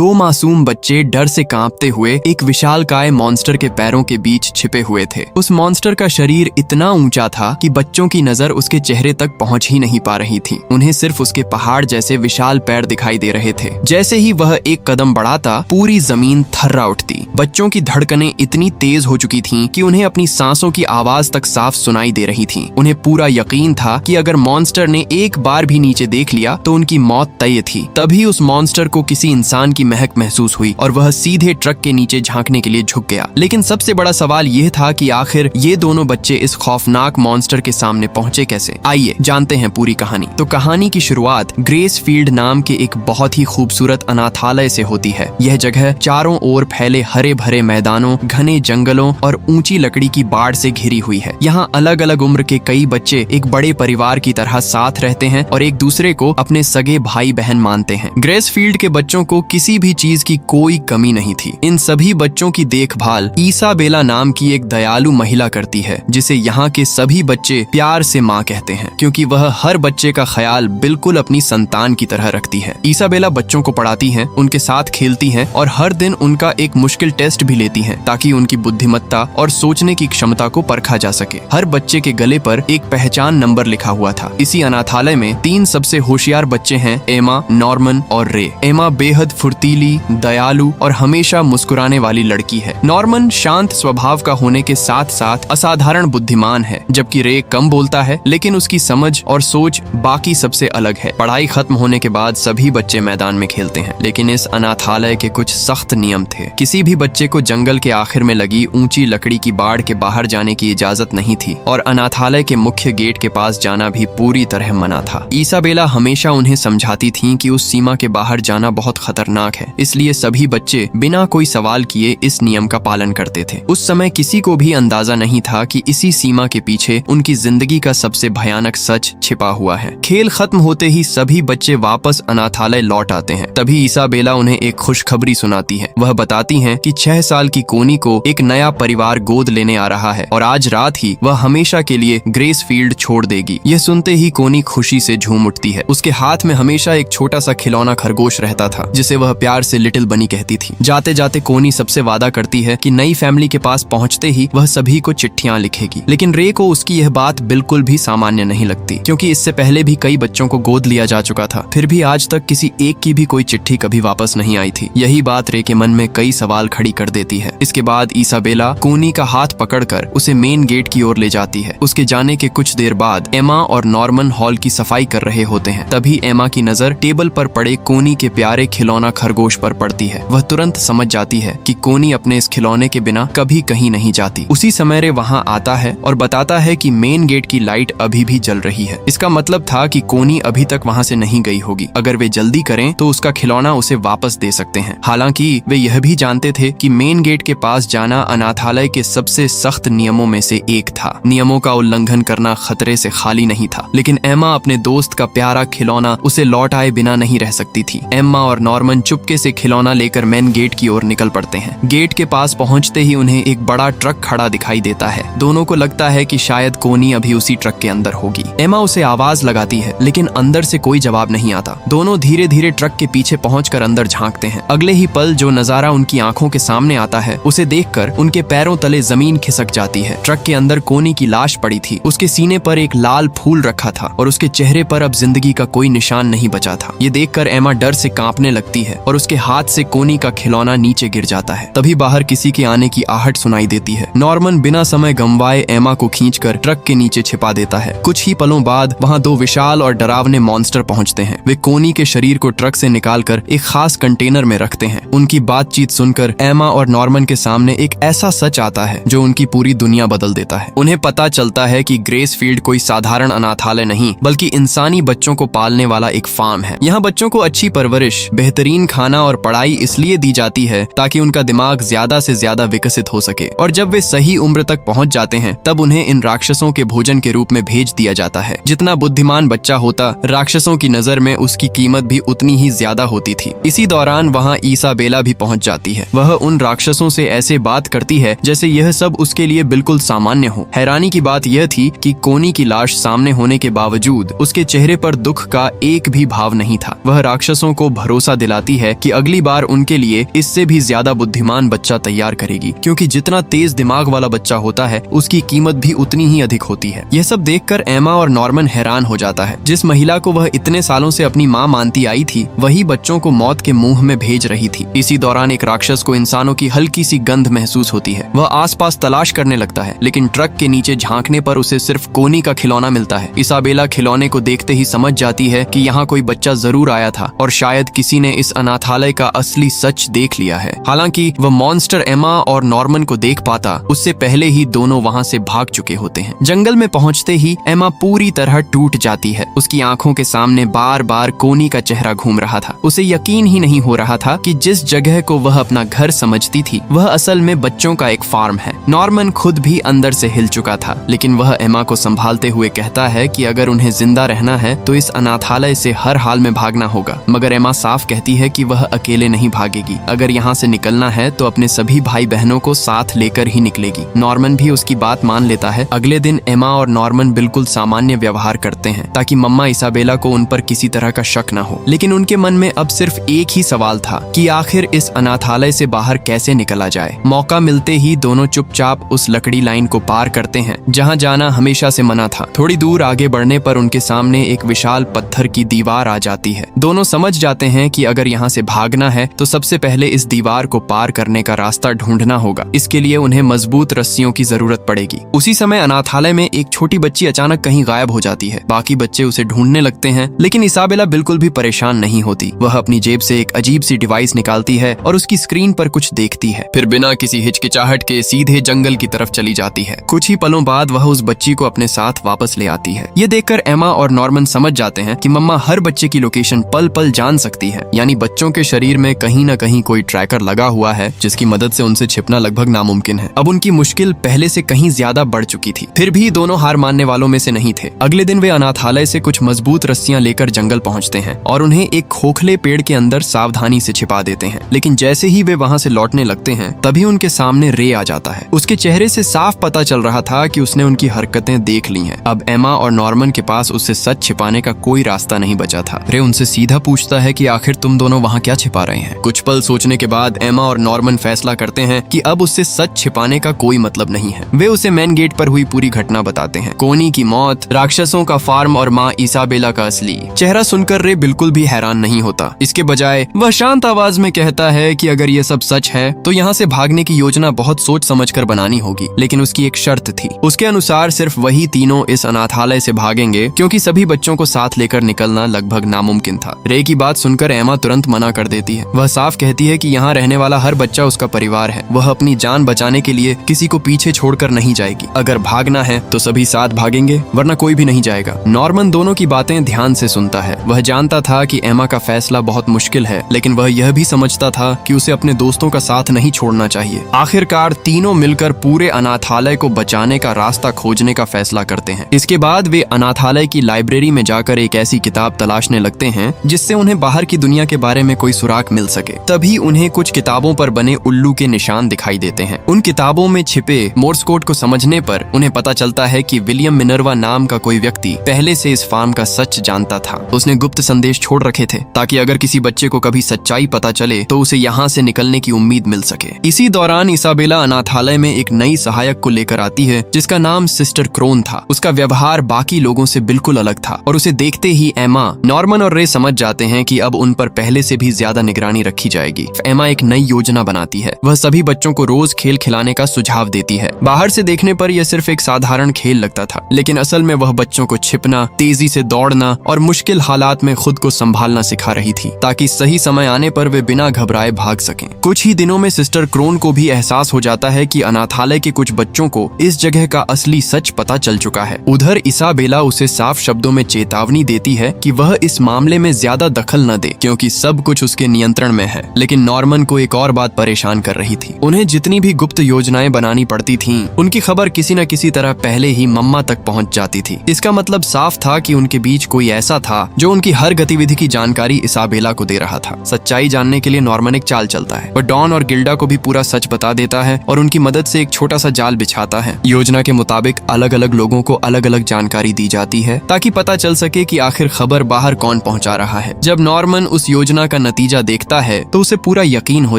दो मासूम बच्चे डर से कांपते हुए एक विशालकाय मॉन्स्टर के पैरों के बीच छिपे हुए थे। उस मॉन्स्टर का शरीर इतना ऊंचा था कि बच्चों की नजर उसके चेहरे तक पहुंच ही नहीं पा रही थी। उन्हें सिर्फ उसके पहाड़ जैसे विशाल पैर दिखाई दे रहे थे। जैसे ही वह एक कदम बढ़ाता, पूरी जमीन थर्रा उठती। बच्चों की धड़कनें इतनी तेज हो चुकी थीं कि उन्हें अपनी सांसों की आवाज तक साफ सुनाई दे रही थी। उन्हें पूरा यकीन था कि अगर मॉन्स्टर ने एक बार भी नीचे देख लिया तो उनकी मौत तय थी। तभी उस मॉन्स्टर को किसी इंसान की महक महसूस हुई और वह सीधे ट्रक के नीचे झांकने के लिए झुक गया। लेकिन सबसे बड़ा सवाल यह था कि आखिर ये दोनों बच्चे इस खौफनाक मॉन्स्टर के सामने पहुंचे कैसे। आइए जानते हैं पूरी कहानी। तो कहानी की शुरुआत ग्रेसफील्ड नाम के एक बहुत ही खूबसूरत अनाथालय से होती है। यह जगह चारों ओर फैले हरे भरे मैदानों, घने जंगलों और ऊंची लकड़ी की बाड़ से घिरी हुई है। यहाँ अलग अलग उम्र के कई बच्चे एक बड़े परिवार की तरह साथ रहते हैं और एक दूसरे को अपने सगे भाई बहन मानते हैं। ग्रेसफील्ड के बच्चों को किसी भी चीज की कोई कमी नहीं थी। इन सभी बच्चों की देखभाल ईसाबेला नाम की एक दयालु महिला करती है, जिसे यहाँ के सभी बच्चे प्यार से माँ कहते हैं, क्योंकि वह हर बच्चे का ख्याल बिल्कुल अपनी संतान की तरह रखती है। ईसाबेला बच्चों को पढ़ाती हैं, उनके साथ खेलती हैं और हर दिन उनका एक मुश्किल टेस्ट भी लेती हैं, ताकि उनकी बुद्धिमत्ता और सोचने की क्षमता को परखा जा सके। हर बच्चे के गले पर एक पहचान नंबर लिखा हुआ था। इसी अनाथालय में 3 सबसे होशियार बच्चे हैं, एमा, नॉर्मन और रे। एमा बेहद फुर्तीली, दयालु और हमेशा मुस्कुराने वाली लड़की है। नॉर्मन शांत स्वभाव का होने के साथ साथ असाधारण बुद्धिमान है, जबकि रे कम बोलता है, लेकिन उसकी समझ और सोच बाकी सबसे अलग है। पढ़ाई खत्म होने के बाद सभी बच्चे मैदान में खेलते हैं, लेकिन इस अनाथालय के कुछ सख्त नियम थे। किसी भी बच्चे को जंगल के आखिर में लगी ऊंची लकड़ी की बाड़ के बाहर जाने की इजाजत नहीं थी और अनाथालय के मुख्य गेट के पास जाना भी पूरी तरह मना था। ईसाबेला हमेशा उन्हें समझाती थीं कि उस सीमा के बाहर जाना बहुत खतरनाक है, इसलिए सभी बच्चे बिना कोई सवाल किए इस नियम का पालन करते थे। उस समय किसी को भी अंदाजा नहीं था कि इसी सीमा के पीछे उनकी जिंदगी का सबसे भयानक सच छिपा हुआ है। खेल खत्म होते ही सभी बच्चे वापस अनाथालय लौट आते हैं। तभी ईसाबेला उन्हें एक खुशखबरी सुनाती है। वह बताती हैं कि 6 साल की कोनी को एक नया परिवार गोद लेने आ रहा है और आज रात ही वह हमेशा के लिए ग्रेसफील्ड छोड़ देगी। यह सुनते ही कोनी खुशी से झूम उठती है। उसके हाथ में हमेशा एक छोटा सा खिलौना खरगोश रहता था, जिसे वह प्यार से लिटिल बनी कहती थी। जाते जाते कोनी सबसे वादा करती है कि नई फैमिली के पास पहुंचते ही वह सभी को चिट्ठियां लिखेगी। लेकिन रे को उसकी यह बात बिल्कुल भी सामान्य नहीं लगती, क्योंकि इससे पहले भी कई बच्चों को गोद लिया जा चुका था। फिर भी आज तक किसी एक की भी कोई चिट्ठी कभी वापस नहीं आई थी। यही बात रे के मन में कई सवाल खड़ी कर देती है। इसके बाद ईसाबेला कोनी का हाथ पकड़कर उसे मेन गेट की ओर ले जाती है। उसके जाने के कुछ देर बाद एमा और नॉर्मन हॉल की सफाई कर रहे होते हैं। तभी एमा की नजर टेबल पर पड़े कोनी के प्यारे खिलौना खरगोश पर पड़ती है। वह तुरंत समझ जाती है कि कोनी अपने इस खिलौने के बिना कभी कहीं नहीं जाती। उसी समय रे वहाँ आता है और बताता है कि मेन गेट की लाइट अभी भी जल रही है। इसका मतलब था कि कोनी अभी तक वहाँ से नहीं गई होगी। अगर वे जल्दी करें तो उसका खिलौना उसे वापस दे सकते हैं। हालांकि वे यह भी जानते थे कि मेन गेट के पास जाना अनाथालय के सबसे सख्त नियमों में से एक था। नियमों का उल्लंघन करना खतरे से खाली नहीं था, लेकिन एमा अपने दोस्त का प्यारा खिलौना उसे लौट आए बिना नहीं रह सकती थी। एम्मा और नॉर्मन चुपके से खिलौना लेकर मेन गेट की ओर निकल पड़ते हैं। गेट के पास पहुंचते ही उन्हें एक बड़ा ट्रक खड़ा दिखाई देता है। दोनों को लगता है कि शायद कोनी अभी उसी ट्रक के अंदर होगी। एमा उसे आवाज लगाती है, लेकिन अंदर से कोई जवाब नहीं आता। दोनों धीरे धीरे ट्रक के पीछे पहुंचकर अंदर झांकते हैं। अगले ही पल जो नजारा उनकी आंखों के सामने आता है, उसे देखकर उनके पैरों तले जमीन खिसक जाती है। ट्रक के अंदर कोनी की लाश पड़ी थी। उसके सीने पर एक लाल फूल रखा था और उसके चेहरे पर अब जिंदगी का कोई निशान नहीं बचा था। ये देखकर एमा डर से कांपने लगती है और उसके हाथ से कोनी का खिलौना नीचे गिर जाता है। तभी बाहर किसी के आने की आहट सुनाई देती है। नॉर्मन बिना समय गंवाए एमा को खींचकर ट्रक के नीचे छिपा देता है। कुछ ही पलों बाद वहाँ 2 विशाल और डरावने मॉन्स्टर पहुँचते हैं। वे कोनी के शरीर को ट्रक से निकालकर एक खास कंटेनर में रखते हैं। उनकी बातचीत सुनकर एमा और नॉर्मन के सामने एक ऐसा सच आता है जो उनकी पूरी दुनिया बदल देता है। उन्हें पता चलता है कि ग्रेसफील्ड कोई साधारण अनाथालय नहीं, बल्कि इंसानी बच्चों को पालने वाला एक फार्म है। यहाँ बच्चों को अच्छी परवरिश, बेहतरीन खाना और पढ़ाई इसलिए दी जाती है ताकि उनका दिमाग ज्यादा से ज्यादा विकसित हो सके, और जब वे सही उम्र तक पहुँच जाते हैं तब उन्हें इन राक्षसों के भोजन के रूप में भेज दिया जाता है। जितना बुद्धिमान बच्चा होता, राक्षसों की नजर में उसकी कीमत भी उतनी ही ज्यादा होती थी। इसी दौरान वहाँ ईसाबेला भी पहुँच जाती है। वह वह उन राक्षसों से ऐसे बात करती है जैसे यह सब उसके लिए बिल्कुल सामान्य हो। हैरानी की बात यह थी कि कोनी की लाश सामने होने के बावजूद उसके चेहरे पर दुख का एक भी भाव नहीं था। वह राक्षसों को भरोसा दिलाती है कि अगली बार उनके लिए इससे भी ज्यादा बुद्धिमान बच्चा तैयार करेगी, क्योंकि जितना तेज दिमाग वाला बच्चा होता है उसकी कीमत भी उतनी ही अधिक होती है। यह सब देखकर एमा और नॉर्मन हैरान हो जाता है। जिस महिला को वह इतने सालों से अपनी माँ मानती आई थी वही बच्चों को मौत के मुंह में भेज रही थी। इसी दौरान एक राक्षस को इंसानों की हल्की सी गंध महसूस होती है। वह आसपास तलाश करने लगता है, लेकिन ट्रक के नीचे झांकने पर उसे सिर्फ कोनी का खिलौना मिलता है। इसाबेला खिलौने को देखते ही समझ जाती है कि यहाँ कोई बच्चा जरूर आया था और शायद किसी ने इस अनाथालय का असली सच देख लिया है। हालांकि वह मॉन्स्टर एमा और नॉर्मन को देख पाता उससे पहले ही दोनों वहाँ से भाग चुके होते हैं। जंगल में पहुँचते ही एमा पूरी तरह टूट जाती है। उसकी आंखों के सामने बार बार कोनी का चेहरा घूम रहा था। उसे यकीन ही नहीं हो रहा था कि जिस जगह को वह अपना घर समझती थी वह असल में बच्चों का एक फार्म है। नॉर्मन खुद भी अंदर से हिल चुका था, लेकिन वह एमा को संभालते हुए कहता है कि अगर उन्हें जिंदा रहना है तो इस अनाथालय से हर हाल में भागना होगा। मगर एमा साफ कहती है कि वह अकेले नहीं भागेगी। अगर यहाँ से निकलना है तो अपने सभी भाई बहनों को साथ लेकर ही निकलेगी। नॉर्मन भी उसकी बात मान लेता है। अगले दिन एमा और नॉर्मन बिल्कुल सामान्य व्यवहार करते हैं ताकि मम्मा इसाबेला को उन पर किसी तरह का शक न हो। लेकिन उनके मन में अब सिर्फ एक ही सवाल था कि आखिर इस अनाथालय से बाहर कैसे निकला जाए। मौका मिलते ही दोनों चुपचाप उस लकड़ी लाइन को पार करते हैं जहां जाना हमेशा से मना था। थोड़ी दूर आगे बढ़ने पर उनके सामने एक विशाल पत्थर की दीवार आ जाती है। दोनों समझ जाते हैं कि अगर यहाँ से भागना है तो सबसे पहले इस दीवार को पार करने का रास्ता ढूंढना होगा। इसके लिए उन्हें मजबूत रस्सियों की जरूरत पड़ेगी। उसी समय अनाथालय में एक छोटी बच्ची अचानक कहीं गायब हो जाती है। बाकी बच्चे उसे ढूंढने लगते हैं, लेकिन इसाबेला बिल्कुल भी परेशान नहीं होती। वह अपनी जेब से एक अजीब सी डिवाइस निकालती है और उसकी स्क्रीन पर कुछ देखती है, फिर बिना किसी हिचकिचाहट के सीधे जंगल की तरफ चली जाती है। कुछ ही पलों बाद वह उस बच्ची को अपने साथ वापस ले आती है। ये देखकर एमा और नॉर्मन समझ जाते हैं कि मम्मा हर बच्चे की लोकेशन पल पल जान सकती है, यानी बच्चों के शरीर में कहीं न कहीं कोई ट्रैकर लगा हुआ है जिसकी मदद से उनसे छिपना लगभग नामुमकिन है। अब उनकी मुश्किल पहले से कहीं ज्यादा बढ़ चुकी थी। फिर भी दोनों हार मानने वालों में से नहीं थे। अगले दिन वे अनाथालय से कुछ मजबूत रस्सियां लेकर जंगल पहुंचते हैं और उन्हें एक खोखले पेड़ के अंदर सावधानी से छिपा देते हैं। लेकिन जैसे ही वे वहां से लौटने लगते हैं तभी उनके सामने रे आ जाता है। उसके चेहरे से साफ पता चल रहा था कि उसने उनकी हरकतें देख ली हैं। अब एमा और नॉर्मन के पास उससे सच छिपाने का कोई रास्ता नहीं बचा था। रे उनसे सीधा पूछता है कि आखिर तुम दोनों वहाँ क्या छिपा रहे हैं। कुछ पल सोचने के बाद एमा और नॉर्मन फैसला करते हैं कि अब उससे सच छिपाने का कोई मतलब नहीं है। वे उसे मेन गेट पर हुई पूरी घटना बताते हैं। कोनी की मौत, राक्षसों का फार्म और माँ इसाबेला का असली चेहरा सुनकर रे बिल्कुल भी हैरान नहीं होता। इसके बजाय वह शांत आवाज में कहता है कि अगर ये सब सच है तो यहाँ से भागने की योजना बहुत सोच समझकर बनानी होगी, लेकिन उसकी एक शर्त थी। उसके अनुसार सिर्फ वही तीनों इस अनाथालय से भागेंगे, क्योंकि सभी बच्चों को साथ लेकर निकलना लगभग नामुमकिन था। रे की बात सुनकर एमा तुरंत मना कर देती है। वह साफ कहती है कि यहाँ रहने वाला हर बच्चा उसका परिवार है। वह अपनी जान बचाने के लिए किसी को पीछे छोड़कर नहीं जाएगी। अगर भागना है तो सभी साथ भागेंगे, वरना कोई भी नहीं जाएगा। नॉर्मन दोनों की बातें ध्यान से सुनता है। वह जानता था कि एमा का फैसला बहुत मुश्किल है, लेकिन वह यह भी समझता था कि उसे अपने दोस्तों का साथ नहीं छोड़ना चाहिए। आखिरकार तीनों मिलकर पूरे अनाथालय को बचाने का रास्ता खोजने का फैसला करते हैं। इसके बाद वे अनाथालय की लाइब्रेरी में जाकर एक ऐसी किताब तलाशने लगते हैं जिससे उन्हें बाहर की दुनिया के बारे में कोई सुराग मिल सके। तभी उन्हें कुछ किताबों पर बने उल्लू के निशान दिखाई देते हैं। उन किताबों में छिपे मोर्स कोड को समझने पर उन्हें पता चलता है कि विलियम मिनर्वा नाम का कोई व्यक्ति पहले से इस फार्म का सच जानता था। उसने गुप्त संदेश छोड़ रखे थे ताकि अगर किसी बच्चे को कभी सच्चाई पता चले तो उसे यहाँ से निकलने की उम्मीद मिल सके। इसी दौरान इसाबेला अनाथालय में एक नई सहायक को लेकर आती है जिसका नाम सिस्टर क्रोन था। उसका व्यवहार बाकी लोगों से बिल्कुल अलग था और उसे देखते ही एमा, नॉर्मन और रे समझ जाते हैं कि अब उन पर पहले से भी ज्यादा निगरानी रखी जाएगी। एमा एक नई योजना बनाती है। वह सभी बच्चों को रोज खेल खिलाने का सुझाव देती है। बाहर से देखने पर यह सिर्फ एक साधारण खेल लगता था, लेकिन असल में वह बच्चों को छिपना, तेजी से दौड़ना और मुश्किल हालात में खुद को संभालना सिखा रही थी, ताकि सही समय आने पर वे बिना घबराए भाग सकें। कुछ ही दिनों में सिस्टर क्रोन को भी एहसास हो जाता है कि अनाथालय के कुछ बच्चों को इस जगह का असली सच पता चल चुका है। उधर इसाबेला उसे साफ शब्दों में चेतावनी देती है कि वह इस मामले में ज्यादा दखल न दे, क्योंकि सब कुछ उसके नियंत्रण में है। लेकिन नॉर्मन को एक और बात परेशान कर रही थी। उन्हें जितनी भी गुप्त योजनाएं बनानी पड़ती थीं, उनकी खबर किसी न किसी तरह पहले ही मम्मा तक पहुंच जाती थी। इसका मतलब साफ था कि उनके बीच कोई ऐसा था जो उनकी हर गतिविधि की जानकारी इसाबेला को दे रहा था। सच्चाई जानने के लिए नॉर्मन एक चाल चलता है, वह डॉन और गिल्डा को भी पूरा सच बता देता है और उनकी मदद से एक छोटा सा जाल बिछाता है। योजना के मुताबिक अलग अलग लोगों को अलग अलग जानकारी दी जाती है ताकि पता चल सके कि आखिर खबर बाहर कौन पहुंचा रहा है। जब नॉर्मन उस योजना का नतीजा देखता है तो उसे पूरा यकीन हो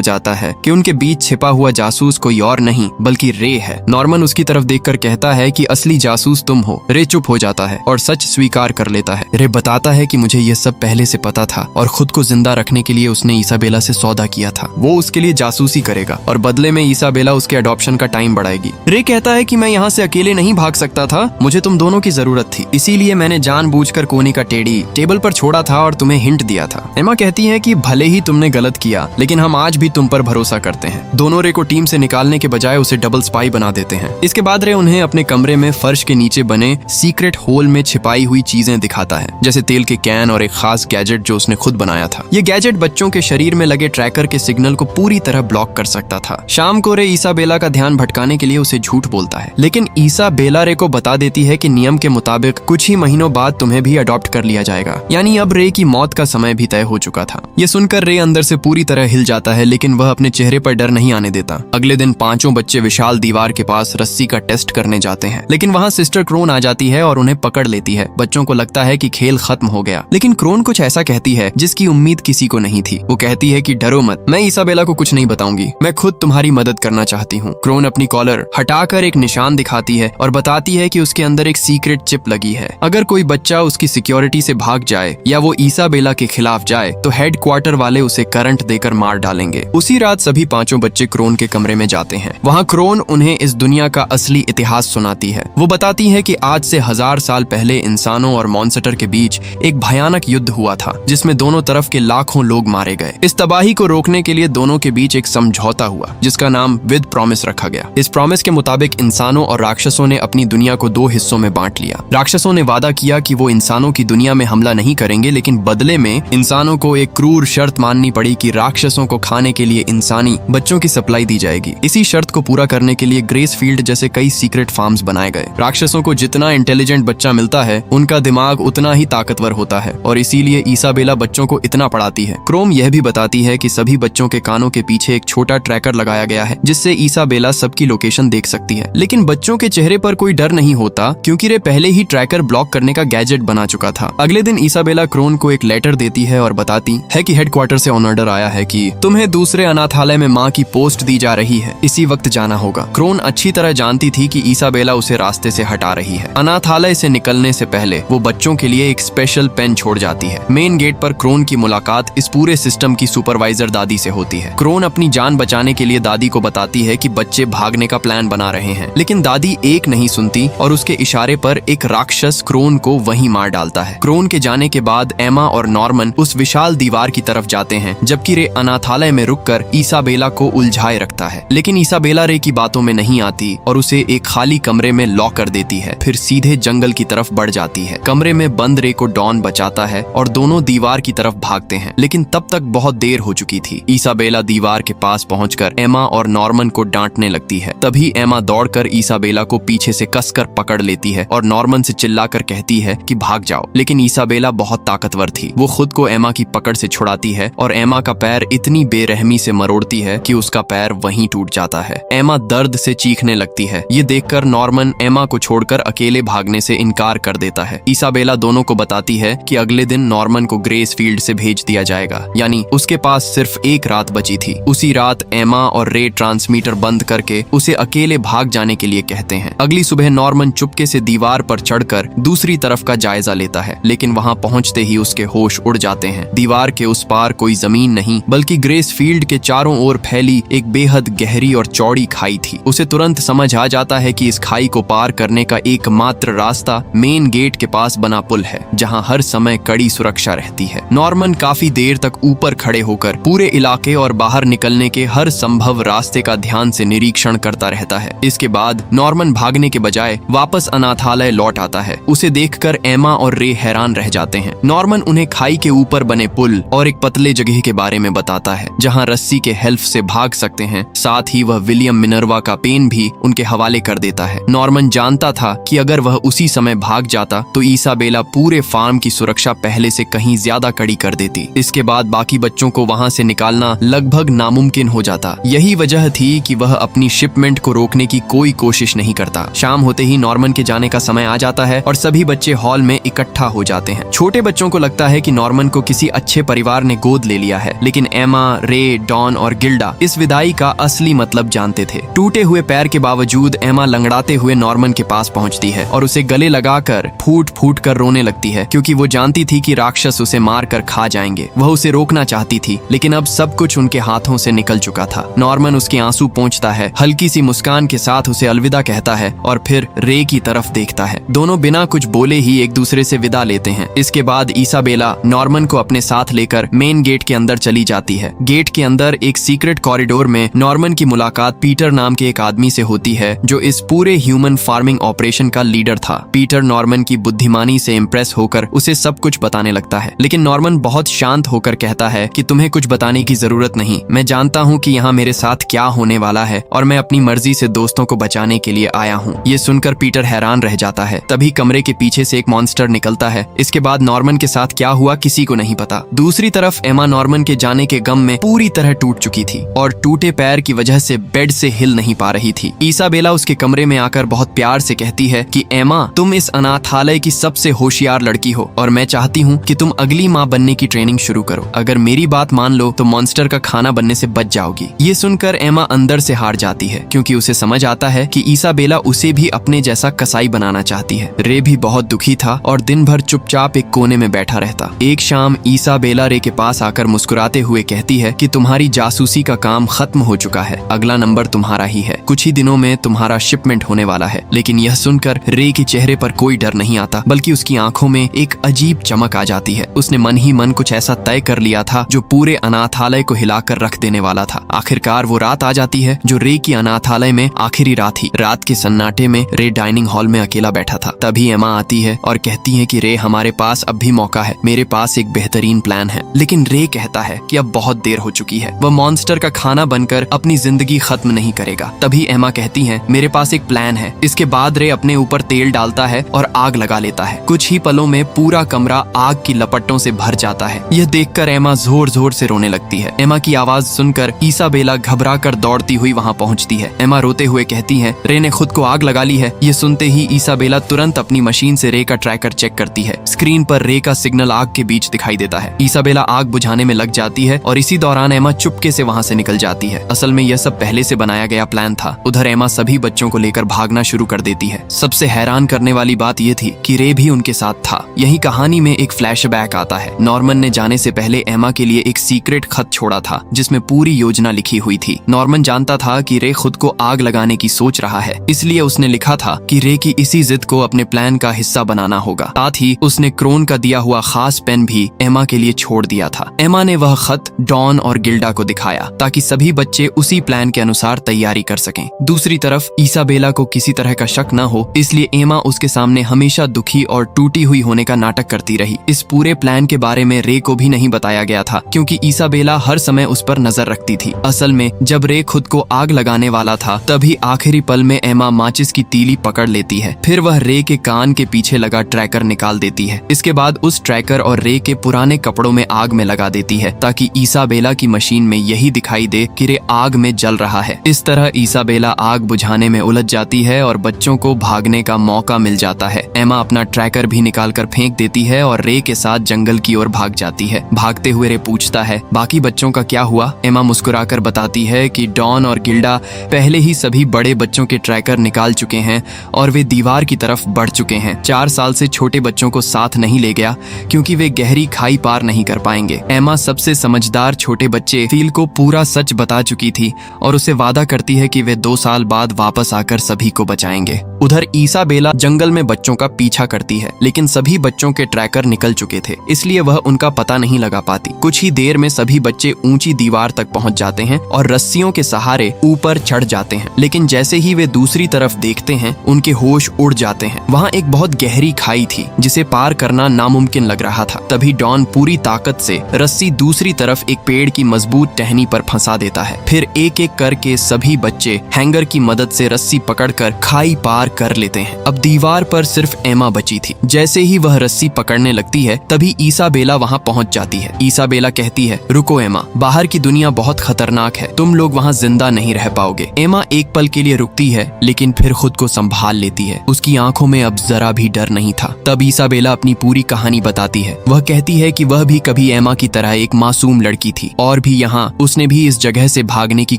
जाता है कि उनके बीच छिपा हुआ जासूस कोई और नहीं बल्कि रे है। नॉर्मन उसकी तरफ देखकर कहता है कि असली जासूस तुम हो। रे चुप हो जाता है और सच स्वीकार कर लेता है। रे बताता है कि मुझे ये सब पहले से पता था और खुद को जिंदा रखने के लिए उसने इसाबेला से सौदा किया था। वो उसके लिए जासूसी करेगा और बदले में इसाबेला उसके अडॉप्शन का टाइम बढ़ाएगी। रे कहता है कि मैं यहाँ से अकेले नहीं भाग सकता था, मुझे तुम दोनों की जरूरत थी, इसीलिए मैंने जानबूझकर कोनी का टेडी टेबल पर छोड़ा था और तुम्हें हिंट दिया था। एमा कहती है कि भले ही तुमने गलत किया लेकिन हम आज भी तुम पर भरोसा करते हैं। दोनों रे को टीम से निकालने के बजाय उसे डबल स्पाई बना देते हैं। इसके बाद रे उन्हें अपने कमरे में फर्श के नीचे बने सीक्रेट होल में छिपाई हुई चीजें दिखाता है, जैसे तेल के कैन और एक खास गैजेट जो उसने खुद बनाया था। ये गैजेट बच्चों के शरीर में लगे ट्रैकर के सिग्नल को पूरी तरह ब्लॉक कर सकता था। शाम को रे इसाबेला का ध्यान भटकाने के लिए उसे झूठ बोलता है, लेकिन इसाबेला रे को बता देती है कि नियम के मुताबिक कुछ ही महीनों बाद तुम्हें भी अडॉप्ट कर लिया जाएगा, यानी अब रे की मौत का समय भी तय हो चुका था। ये सुनकर रे अंदर से पूरी तरह हिल जाता है, लेकिन वह अपने चेहरे पर डर नहीं आने देता। अगले दिन पांचों बच्चे विशाल दीवार के पास रस्सी का टेस्ट करने जाते हैं, लेकिन वहाँ सिस्टर क्रोन आ जाती है और उन्हें पकड़ लेती है। बच्चों को लगता है कि खेल खत्म हो गया, लेकिन क्रोन कुछ ऐसा कहती है जिसकी उम्मीद किसी को नहीं थी। वो कहती है कि डरो मत, मैं इसाबेला को कुछ नहीं बताऊंगी, मैं खुद तुम्हारी मदद करना चाहती हूँ। क्रोन अपनी कॉलर हटाकर एक निशान दिखाती है और बताती है कि उसके अंदर एक सीक्रेट चिप लगी है। अगर कोई बच्चा उसकी सिक्योरिटी से भाग जाए या वो इसाबेला के खिलाफ जाए तो हेड क्वार्टर वाले उसे करंट देकर मार डालेंगे। उसी रात सभी पांचों बच्चे क्रोन के कमरे में जाते हैं। वहाँ क्रोन उन्हें इस दुनिया का असली इतिहास सुनाती है। वो बताती है कि आज से 1000 साल पहले इंसानों और मॉन्स्टर के बीच एक भयानक युद्ध हुआ था, जिसमें दोनों तरफ के लाखों लोग मारे गए। इस तबाही को रोकने के लिए दोनों के बीच एक समझौता हुआ, जिसका नाम विद प्रॉमिस रखा गया। इस प्रॉमिस के मुताबिक इंसानों और राक्षसों ने अपनी दुनिया को 2 हिस्सों में बांट लिया। राक्षसों ने वादा किया कि वो इंसानों की दुनिया में हमला नहीं करेंगे, लेकिन बदले में इंसानों को एक क्रूर शर्त माननी पड़ी कि राक्षसों को खाने के लिए इंसानी बच्चों की सप्लाई दी जाएगी। इसी शर्त को पूरा करने के लिए ग्रेस फील्ड जैसे कई सीक्रेट फार्म्स बनाए गए। राक्षसों को जितना इंटेलिजेंट बच्चा मिलता है, उनका दिमाग उतना ही ताकतवर होता है और इसीलिए इसाबेला बच्चों को इतना पढ़ाती है। क्रोम यह भी बताती है कि सभी बच्चों के कानों के पीछे एक छोटा ट्रैकर लगाया गया है, जिससे इसाबेला सबकी लोकेशन देख सकती है। लेकिन बच्चों के चेहरे पर कोई डर नहीं होता, क्योंकि रे पहले ही ट्रैकर ब्लॉक करने का गैजेट बना चुका था। अगले दिन इसाबेला क्रोन को एक लेटर देती है और बताती है कि हेडक्वार्टर से ऑर्डर आया है कि तुम्हें दूसरे अनाथालय में माँ की पोस्ट दी जा रही है, इसी वक्त जाना होगा। क्रोन अच्छी तरह जानती थी कि इसाबेला उसे रास्ते से हटा रही है। अनाथालय से निकलने से पहले वो बच्चों के लिए एक स्पेशल पेन छोड़ जाती है। मेन गेट पर क्रोन की मुलाकात इस पूरे सिस्टम की सुपरवाइजर दादी से होती है। क्रोन अपनी जान बचाने के लिए दादी को बताती है कि बच्चे भागने का प्लान बना रहे हैं, लेकिन दादी एक नहीं सुनती और उसके इशारे पर एक राक्षस क्रोन को वहीं मार डालता है। क्रोन के जाने के बाद एमा और नॉर्मन उस विशाल दीवार की तरफ जाते हैं, जबकि रे अनाथालय में रुककर इसाबेला को उलझाए रखता है। लेकिन इसाबेला रे की बातों में नहीं आती और उसे एक खाली कमरे में लॉक कर देती है, फिर सीधे जंगल की तरफ बढ़ जाती है। कमरे में बंद रे को डॉन बचाता है और दोनों दीवार की तरफ भागते हैं, लेकिन तब तक बहुत देर हो चुकी थी। इसाबेला दीवार के पास पहुंचकर एमा और नॉर्मन को डांटने लगती है। तभी एमा दौड़कर इसाबेला को पीछे से कसकर पकड़ लेती है और नॉर्मन से चिल्लाकर कहती है कि भाग जाओ, लेकिन इसाबेला बहुत ताकतवर थी। वो खुद को एमा की पकड़ से छुड़ाती है और एमा का पैर इतनी बेरहमी से मरोड़ती है कि उसका पैर वहीं टूट जाता है। एमा दर्द से चीखने लगती है। ये देखकर नॉर्मन एमा को छोड़कर अकेले भागने से इनकार कर देता है। इसाबेला दोनों को बताती है कि अगले दिन नॉर्मन को ग्रेस फील्ड से भेज दिया जाएगा, यानी उसके पास सिर्फ एक रात बची थी। उसी रात एमा और रे ट्रांसमीटर बंद करके उसे अकेले भाग जाने के लिए कहते हैं। अगली सुबह नॉर्मन चुपके से दीवार पर चढ़कर दूसरी तरफ का जायजा लेता है, लेकिन वहां पहुंचते ही उसके होश उड़ जाते हैं। दीवार के उस पार कोई जमीन नहीं, बल्कि ग्रेस फील्ड के चारों ओर फैली एक बेहद गहरी और चौड़ी खाई थी। उसे तुरंत समझ आ जाता है कि इस खाई को पार करने का एकमात्र रास्ता मेन गेट के पास बना पुल है, जहां हर समय कड़ी सुरक्षा रहती है। नॉर्मन काफी देर तक ऊपर खड़े होकर पूरे इलाके और बाहर निकलने के हर संभव रास्ते का ध्यान से निरीक्षण करता रहता है। इसके बाद नॉर्मन भागने के बजाय वापस अनाथालय लौट आता है। उसे देखकर एमा और रे हैरान रह जाते हैं। नॉर्मन उन्हें खाई के ऊपर बने पुल और एक पतले जगह के बारे में बताता है, जहां रस्सी के हेल्प से भाग सकते हैं। साथ ही वह विलियम मिनर्वा का पेन भी उनके हवाले कर देता है। नॉर्मन जानता था कि अगर वह उसी समय भाग जाता तो इसाबेला पूरे फार्म की सुरक्षा पहले से कहीं ज्यादा कड़ी कर देती। इसके बाद बाकी बच्चों को वहां से निकालना लगभग लगभग नामुमकिन हो जाता। यही वजह थी कि वह अपनी शिपमेंट को रोकने की कोई कोशिश नहीं करता। शाम होते ही नॉर्मन के जाने का समय आ जाता है और सभी बच्चे हॉल में इकट्ठा हो जाते हैं। छोटे बच्चों को लगता है कि नॉर्मन को किसी अच्छे परिवार ने गोद ले लिया है, लेकिन एमा, रे, डॉन और गिल्डा इस विदाई का असली मतलब जानते थे। टूटे हुए पैर के बावजूद एमा लंगड़ाते हुए नॉर्मन के पास पहुंचती है और उसे गले लगाकर फूट फूट कर रोने लगती है, क्योंकि वो जानती थी कि राक्षस उसे मार कर खा जाएंगे। वह उसे रोकना चाहती थी, लेकिन अब सब कुछ उनके हाथों से निकल चुका था। नॉर्मन उसके आंसू पोंछता है, हल्की सी मुस्कान के साथ उसे अलविदा कहता है और फिर रे की तरफ देखता है। दोनों बिना कुछ बोले ही एक दूसरे से विदा लेते हैं। इसके बाद इसाबेला नॉर्मन को अपने साथ लेकर मेन गेट के अंदर चली जाती है। गेट के अंदर एक सीक्रेट कॉरिडोर में नॉर्मन की मुलाकात पीटर नाम के एक आदमी से होती है, जो इस पूरे ह्यूमन फार्मिंग ऑपरेशन का लीडर था। पीटर नॉर्मन की बुद्धिमानी से इम्प्रेस होकर उसे सब कुछ बताने लगता है, लेकिन नॉर्मन बहुत शांत होकर कहता है कि तुम्हें कुछ बताने की जरूरत नहीं, मैं जानता हूँ कि यहाँ मेरे साथ क्या होने वाला है और मैं अपनी मर्जी से दोस्तों को बचाने के लिए आया हूँ। ये सुनकर पीटर हैरान रह जाता है। तभी कमरे के पीछे से एक मॉन्स्टर निकलता है। इसके बाद नॉर्मन के साथ क्या हुआ किसी को नहीं पता। दूसरी तरफ एमा नॉर्मन के जाने के गम में पूरी तरह टूट चुकी थी और टूटे पैर की वजह से बेड से हिल नहीं पा रही थी। इसाबेला उसके कमरे में आकर बहुत प्यार से कहती है कि एमा, तुम इस अनाथालय की सबसे होशियार लड़की हो और मैं चाहती हूँ कि तुम अगली माँ बनने की ट्रेनिंग शुरू करो। अगर मेरी बात मान लो तो मॉन्स्टर का खाना बनने से बच जाओगी। ये सुनकर एमा अंदर से हार जाती है, क्योंकि उसे समझ आता है कि इसाबेला उसे भी अपने जैसा कसाई बनाना चाहती है। रे भी बहुत दुखी था और दिन भर चुपचाप एक कोने में बैठा रहता। एक शाम इसाबेला रे के पास आकर मुस्कुराते हुए कहती है कि तुम्हारी जासूसी का काम खत्म हो चुका है, अगला नंबर तुम्हारा ही है। कुछ ही दिनों में तुम्हारा शिपमेंट होने वाला है। लेकिन यह सुनकर रे के चेहरे पर कोई डर नहीं आता, बल्कि उसकी आंखों में एक अजीब चमक आ जाती है। उसने मन ही मन कुछ ऐसा तय कर लिया था जो पूरे अनाथालय को हिलाकर रख देने वाला था। आखिरकार वो रात आ जाती है जो रे की अनाथालय में आखिरी रात थी। रात के सन्नाटे में रे डाइनिंग हॉल में अकेला बैठा था। तभी एमा आती है और कहती है कि रे, हमारे पास अब भी मौका है, मेरे पास एक बेहतरीन प्लान है। लेकिन रे कहता है कि अब बहुत देर हो चुकी है, वह मॉन्स्टर का खाना बनकर अपनी जिंदगी खत्म नहीं करेगा। तभी एमा कहती है, मेरे पास एक प्लान है। इसके बाद रे अपने ऊपर तेल डालता है और आग लगा लेता है। कुछ ही पलों में पूरा कमरा आग की लपटों से भर जाता है। यह देखकर एमा जोर जोर से रोने लगती है। एमा की आवाज सुनकर इसाबेला घबरा कर दौड़ती हुई वहाँ पहुँचती है। एमा रोते हुए कहती है, रे ने खुद को आग लगा ली है। ये सुनते ही इसाबेला तुरंत अपनी मशीन से रे का ट्रैकर चेक करती है। स्क्रीन पर रे का सिग्नल आग के बीच दिखाई देता है। इसाबेला आग बुझाने में लग जाती है और इसी दौरान एमा चुपके से वहाँ से निकल जाती है। असल में यह सब पहले से बनाया गया प्लान था। उधर एमा सभी बच्चों को लेकर भागना शुरू कर देती है। सबसे हैरान करने वाली बात यह थी कि रे भी उनके साथ था। यही कहानी में एक फ्लैशबैक आता है। नॉर्मन ने जाने से पहले एमा के लिए एक सीक्रेट खत छोड़ा था, जिसमें पूरी योजना लिखी हुई थी। नॉर्मन जानता था कि रे खुद को आग लगाने की सोच रहा है, इसलिए उसने लिखा था कि रे की इसी जिद को अपने प्लान का हिस्सा बनाना होगा। साथ ही उसने क्रोन का दिया हुआ खास पेन भी एमा के लिए छोड़ दिया था। एमा ने वह खत डॉन और गिल्डा को दिखाया ताकि सभी बच्चे उसी प्लान के अनुसार तैयारी कर सकें। दूसरी तरफ इसाबेला को किसी तरह का शक न हो, इसलिए एमा उसके सामने हमेशा दुखी और टूटी हुई होने का नाटक करती रही। इस पूरे प्लान के बारे में रे को भी नहीं बताया गया था, क्योंकि इसाबेला हर समय उस पर नजर रखती थी। असल में जब रे खुद को आग लगाने वाला था, तभी आखिरी पल में एमा माचिस की तीली पकड़ लेती है। फिर वह रे के कान के पीछे लगा ट्रैकर निकाल देती है। इसके बाद उस ट्रैकर और रे के पुराने कपड़ों में आग में लगा देती है, ताकि इसाबेला की मशीन में यही दिखाई दे कि रे आग में जल रहा है। इस तरह इसाबेला आग बुझाने में उलझ जाती है और बच्चों को भागने का मौका मिल जाता है। एमा अपना ट्रैकर भी निकालकर फेंक देती है और रे के साथ जंगल की ओर भाग जाती है। भागते हुए रे पूछता है, बाकी बच्चों का क्या हुआ? एमा मुस्कुराकर बताती है कि डॉन और गिल्डा पहले ही सभी बड़े बच्चों के ट्रैकर निकाल चुके हैं और वे दीवार की तरफ बढ़ चुके हैं। 4 साल से छोटे बच्चों को साथ नहीं ले गया, क्योंकि वे गहरी खाई पार नहीं कर पाएंगे। एमा सबसे समझदार छोटे बच्चे फील को पूरा सच बता चुकी थी और उसे वादा करती है कि वे 2 साल बाद वापस आकर सभी को बचाएंगे। उधर इसाबेला जंगल में बच्चों का पीछा करती है, लेकिन सभी बच्चों के ट्रैकर निकल चुके थे, इसलिए वह उनका पता नहीं लगा पाती। कुछ ही देर में सभी बच्चे ऊंची दीवार तक पहुंच जाते हैं और रस्सियों के सहारे ऊपर चढ़ जाते हैं। लेकिन जैसे ही वे दूसरी तरफ देखते हैं, उनके होश उड़ जाते हैं। वहाँ एक बहुत गहरी खाई थी, जिसे पार करना नामुमकिन लग रहा था। तभी डॉन पूरी ताकत से रस्सी दूसरी तरफ एक पेड़ की मजबूत टहनी पर फंसा देता है। फिर एक एक करके सभी बच्चे हैंगर की मदद से रस्सी पकड़कर खाई पार कर लेते हैं। अब दीवार पर सिर्फ एमा बची थी। जैसे ही वह रस्सी पकड़ने लगती है, तभी इसाबेला वहाँ पहुँच जाती है। इसाबेला कहती है, रुको एमा, बाहर बाहर की दुनिया बहुत खतरनाक है, तुम लोग वहाँ जिंदा नहीं रह पाओगे। एमा एक पल के लिए रुकती है लेकिन फिर खुद को संभाल लेती है। उसकी आंखों में अब जरा भी डर नहीं था। तब इसाबेला अपनी पूरी कहानी बताती है। वह कहती है कि वह भी कभी एमा की तरह एक मासूम लड़की थी और भी यहाँ उसने भी इस जगह से भागने की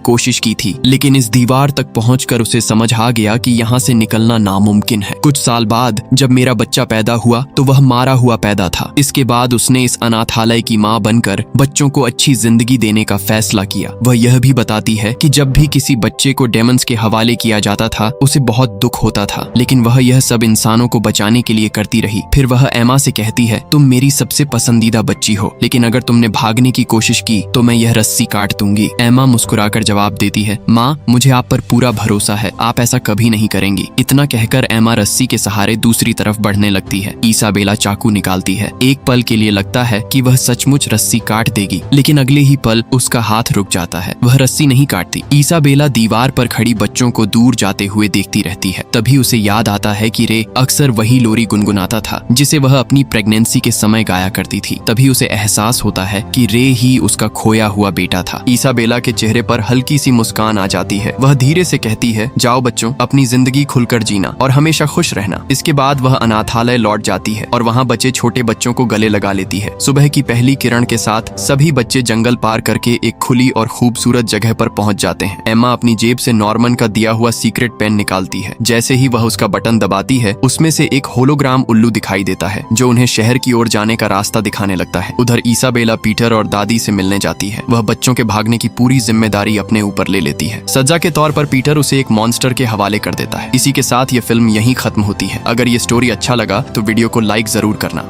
कोशिश की थी, लेकिन इस दीवार तक पहुंचकर उसे समझ आ गया कि यहाँ से निकलना नामुमकिन है। कुछ साल बाद जब मेरा बच्चा पैदा हुआ तो वह मारा हुआ पैदा था। इसके बाद उसने इस अनाथालय की माँ बनकर बच्चों को अच्छी जिंदगी देने का फैसला किया। वह यह भी बताती है कि जब भी किसी बच्चे को डेमंस के हवाले किया जाता था उसे बहुत दुख होता था, लेकिन वह यह सब इंसानों को बचाने के लिए करती रही। फिर वह एमा से कहती है, तुम मेरी सबसे पसंदीदा बच्ची हो, लेकिन अगर तुमने भागने की कोशिश की तो मैं यह रस्सी काट दूंगी। एमा मुस्कुराकर जवाब देती है, माँ मुझे आप पर पूरा भरोसा है, आप ऐसा कभी नहीं करेंगी। इतना कहकर एमा रस्सी के सहारे दूसरी तरफ बढ़ने लगती है। इसाबेला चाकू निकालती है। एक पल के लिए लगता है कि वह सचमुच रस्सी काट देगी, लेकिन अगले ही पल उसका हाथ रुक जाता है। वह रस्सी नहीं काटती। इसाबेला दीवार पर खड़ी बच्चों को दूर जाते हुए देखती रहती है। तभी उसे याद आता है कि रे अक्सर वही लोरी गुनगुनाता था जिसे वह अपनी प्रेगनेंसी के समय गाया करती थी। तभी उसे एहसास होता है कि रे ही उसका खोया हुआ बेटा था। इसाबेला के चेहरे पर हल्की सी मुस्कान आ जाती है। वह धीरे से कहती है, जाओ बच्चों, अपनी जिंदगी खुलकर जीना और हमेशा खुश रहना। इसके बाद वह अनाथालय लौट जाती है और वहाँ बचे छोटे बच्चों को गले लगा लेती है। सुबह की पहली किरण के साथ सभी बच्चे जंगल पार करके एक खुली और खूबसूरत जगह पर पहुंच जाते हैं। एमा अपनी जेब से नॉर्मन का दिया हुआ सीक्रेट पेन निकालती है। जैसे ही वह उसका बटन दबाती है उसमें से एक होलोग्राम उल्लू दिखाई देता है जो उन्हें शहर की ओर जाने का रास्ता दिखाने लगता है। उधर इसाबेला पीटर और दादी से मिलने जाती है। वह बच्चों के भागने की पूरी जिम्मेदारी अपने ऊपर ले लेती है। सजा के तौर पर पीटर उसे एक मॉन्स्टर के हवाले कर देता है। इसी के साथ ये फिल्म यहीं खत्म होती है। अगर ये स्टोरी अच्छा लगा तो वीडियो को लाइक जरूर करना।